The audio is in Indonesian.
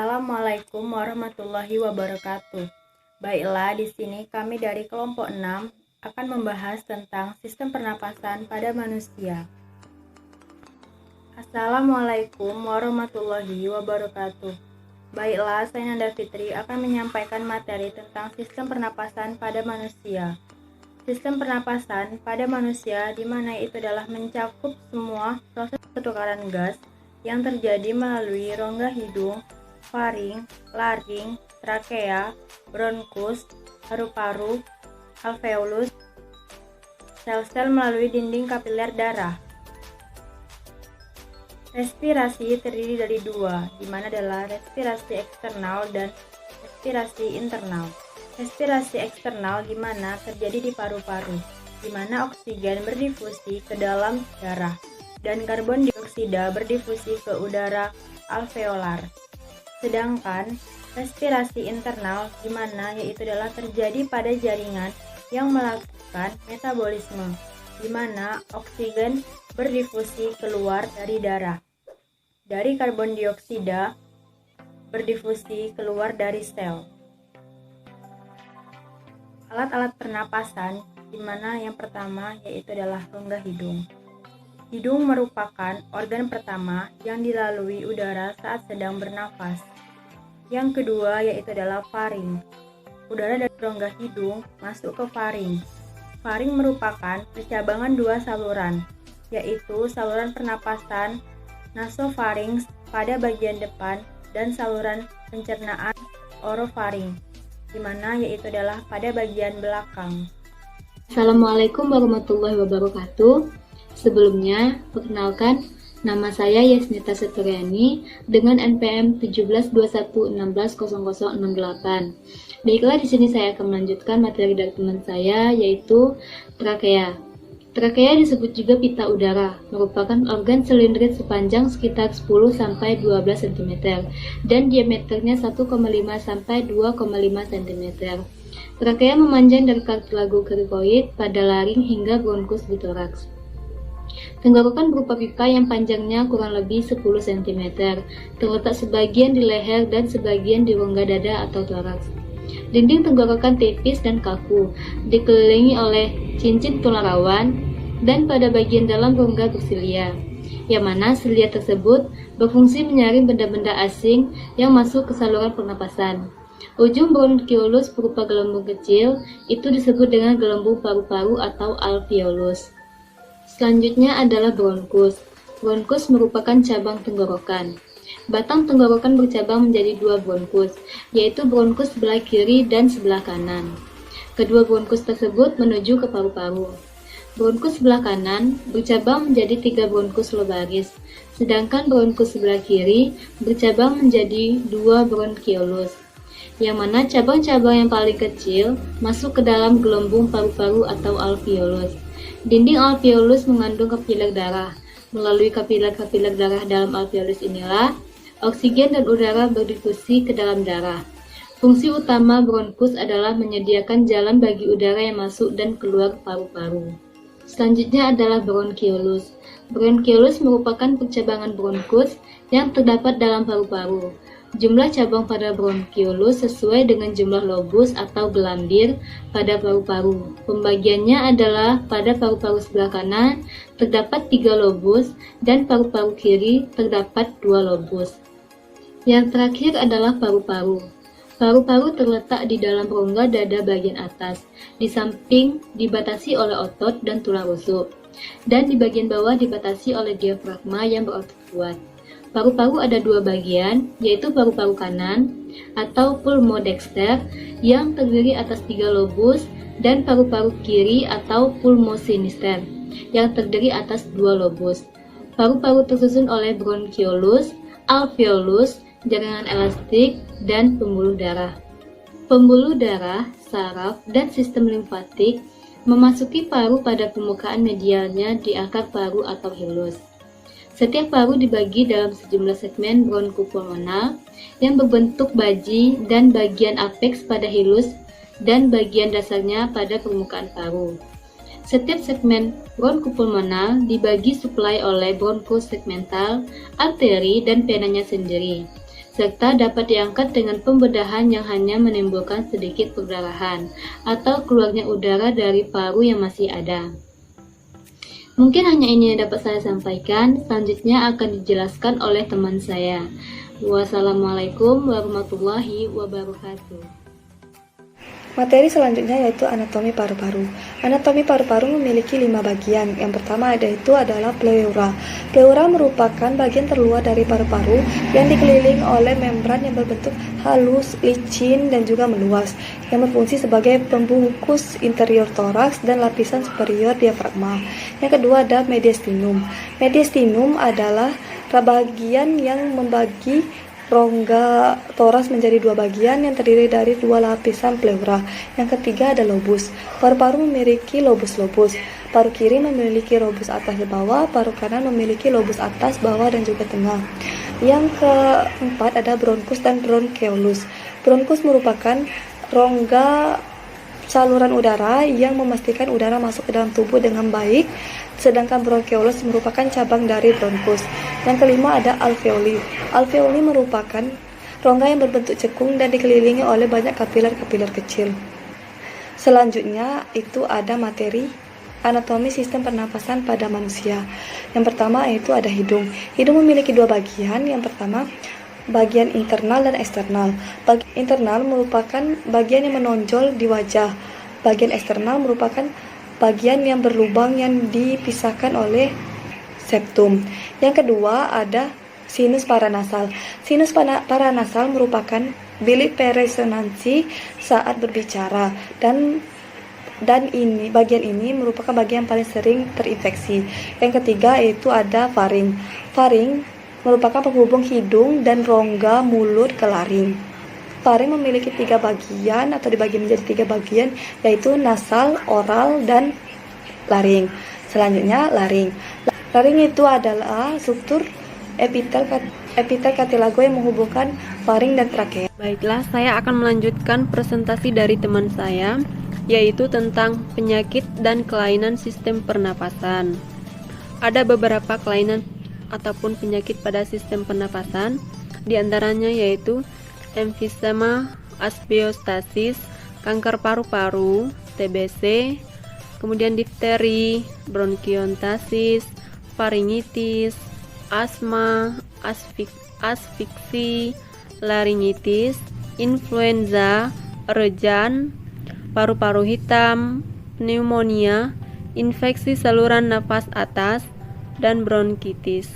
Assalamualaikum warahmatullahi wabarakatuh. Baiklah, di sini kami dari kelompok 6 akan membahas tentang sistem pernapasan pada manusia. Assalamualaikum warahmatullahi wabarakatuh. Baiklah, saya Nanda Fitri akan menyampaikan materi tentang sistem pernapasan pada manusia. Sistem pernapasan pada manusia di mana itu adalah mencakup semua proses pertukaran gas yang terjadi melalui rongga hidung, faring, laring, trakea, bronkus, paru-paru, alveolus, sel-sel melalui dinding kapiler darah. Respirasi terdiri dari dua, di mana adalah respirasi eksternal dan respirasi internal. Respirasi eksternal di mana terjadi di paru-paru, di mana oksigen berdifusi ke dalam darah dan karbon dioksida berdifusi ke udara alveolar. Sedangkan respirasi internal di mana yaitu adalah terjadi pada jaringan yang melakukan metabolisme, di mana oksigen berdifusi keluar dari darah. Dari karbon dioksida berdifusi keluar dari sel. Alat-alat pernapasan di mana yang pertama yaitu adalah rongga hidung. Hidung merupakan organ pertama yang dilalui udara saat sedang bernafas. Yang kedua yaitu adalah faring. Udara dari rongga hidung masuk ke faring. Faring merupakan percabangan dua saluran, yaitu saluran pernapasan nasofaring pada bagian depan dan saluran pencernaan orofaring, di mana yaitu adalah pada bagian belakang. Assalamualaikum warahmatullahi wabarakatuh. Sebelumnya, perkenalkan, nama saya Yasnita Seturiani dengan NPM 1721160068. Baiklah, di sini saya akan melanjutkan materi dari teman saya, yaitu trakea. Trakea disebut juga pita udara, merupakan organ silindris sepanjang sekitar 10-12 cm dan diameternya 1,5 sampai 2,5 cm. Trakea memanjang dari kartilago krikoid pada laring hingga bronkus di toraks. Tenggorokan berupa pipa yang panjangnya kurang lebih 10 cm, terletak sebagian di leher dan sebagian di rongga dada atau toraks. Dinding tenggorokan tipis dan kaku, dikelilingi oleh cincin tulang rawan, dan pada bagian dalam rongga bersilia, yang mana silia tersebut berfungsi menyaring benda-benda asing yang masuk ke saluran pernapasan. Ujung bronkiolus berupa gelembung kecil, itu disebut dengan gelembung paru-paru atau alveolus. Selanjutnya adalah bronkus. Bronkus merupakan cabang tenggorokan. Batang tenggorokan bercabang menjadi dua bronkus, yaitu bronkus sebelah kiri dan sebelah kanan. Kedua bronkus tersebut menuju ke paru-paru. Bronkus sebelah kanan bercabang menjadi tiga bronkus lobaris, sedangkan bronkus sebelah kiri bercabang menjadi dua bronkiolus, yang mana cabang-cabang yang paling kecil masuk ke dalam gelembung paru-paru atau alveolus. Dinding alveolus mengandung kapiler darah. Melalui kapiler-kapiler darah dalam alveolus inilah oksigen dan udara berdifusi ke dalam darah. Fungsi utama bronkus adalah menyediakan jalan bagi udara yang masuk dan keluar paru-paru. Selanjutnya adalah bronkiolus. Bronkiolus merupakan percabangan bronkus yang terdapat dalam paru-paru. Jumlah cabang pada bronkiolus sesuai dengan jumlah lobus atau gelambir pada paru-paru. Pembagiannya adalah pada paru-paru sebelah kanan terdapat 3 lobus dan paru-paru kiri terdapat 2 lobus. Yang terakhir adalah paru-paru. Paru-paru terletak di dalam rongga dada bagian atas, di samping dibatasi oleh otot dan tulang rusuk, dan di bagian bawah dibatasi oleh diafragma yang berotot kuat. Paru-paru ada dua bagian, yaitu paru-paru kanan atau pulmodexter yang terdiri atas 3 lobus dan paru-paru kiri atau pulmosinister yang terdiri atas 2 lobus. Paru-paru tersusun oleh bronkiolus, alveolus, jaringan elastik, dan pembuluh darah. Pembuluh darah, saraf, dan sistem limfatik memasuki paru pada permukaan medialnya di akar paru atau hilus. Setiap paru dibagi dalam sejumlah segmen bronkopulmonal yang berbentuk baji dan bagian apeks pada hilus dan bagian dasarnya pada permukaan paru. Setiap segmen bronkopulmonal dibagi suplai oleh bronkus segmental, arteri, dan venanya sendiri. serta dapat diangkat dengan pembedahan yang hanya menimbulkan sedikit perdarahan atau keluarnya udara dari paru yang masih ada. Mungkin hanya ini yang dapat saya sampaikan, selanjutnya akan dijelaskan oleh teman saya. Wassalamualaikum warahmatullahi wabarakatuh. Materi selanjutnya yaitu anatomi paru-paru. Anatomi paru-paru memiliki 5 bagian. Yang pertama adalah pleura. Pleura merupakan bagian terluar dari paru-paru yang dikelilingi oleh membran yang berbentuk halus, licin, dan juga meluas, yang berfungsi sebagai pembungkus interior toraks dan lapisan superior diafragma. Yang kedua ada mediastinum. Mediastinum adalah bagian yang membagi rongga toraks menjadi 2 bagian yang terdiri dari 2 lapisan pleura. Yang ketiga ada lobus. Paru-paru memiliki lobus-lobus. Paru kiri memiliki lobus atas dan bawah, paru kanan memiliki lobus atas, bawah, dan juga tengah. Yang keempat ada bronkus dan bronkeolus. Bronkus merupakan rongga saluran udara yang memastikan udara masuk ke dalam tubuh dengan baik, sedangkan bronkeolus merupakan cabang dari bronkus. Yang kelima ada alveoli. Alveoli merupakan rongga yang berbentuk cekung dan dikelilingi oleh banyak kapiler-kapiler kecil. Selanjutnya itu ada materi anatomi sistem pernapasan pada manusia. Yang pertama itu ada hidung. Hidung memiliki 2 bagian. Yang pertama bagian internal dan eksternal. Bagian internal merupakan bagian yang menonjol di wajah. Bagian eksternal merupakan bagian yang berlubang yang dipisahkan oleh septum. Yang kedua ada sinus paranasal. Sinus paranasal merupakan bilik peresonansi saat berbicara dan bagian ini merupakan bagian paling sering terinfeksi. Yang ketiga itu ada faring. Faring merupakan penghubung hidung dan rongga mulut ke laring. Faring memiliki 3 bagian atau dibagi menjadi 3 bagian, yaitu nasal, oral, dan laring. Selanjutnya laring. Laring itu adalah struktur epitel kartilago yang menghubungkan faring dan trakea. Baiklah, saya akan melanjutkan presentasi dari teman saya, yaitu tentang penyakit dan kelainan sistem pernapasan. Ada beberapa kelainan ataupun penyakit pada sistem pernapasan, diantaranya yaitu emfisema, asbiostasis, kanker paru-paru, TBC, kemudian difteri, bronkiolitis, faringitis, asma, asfiksi, laringitis, influenza, rejan, paru-paru hitam, pneumonia, infeksi saluran napas atas, dan bronkitis.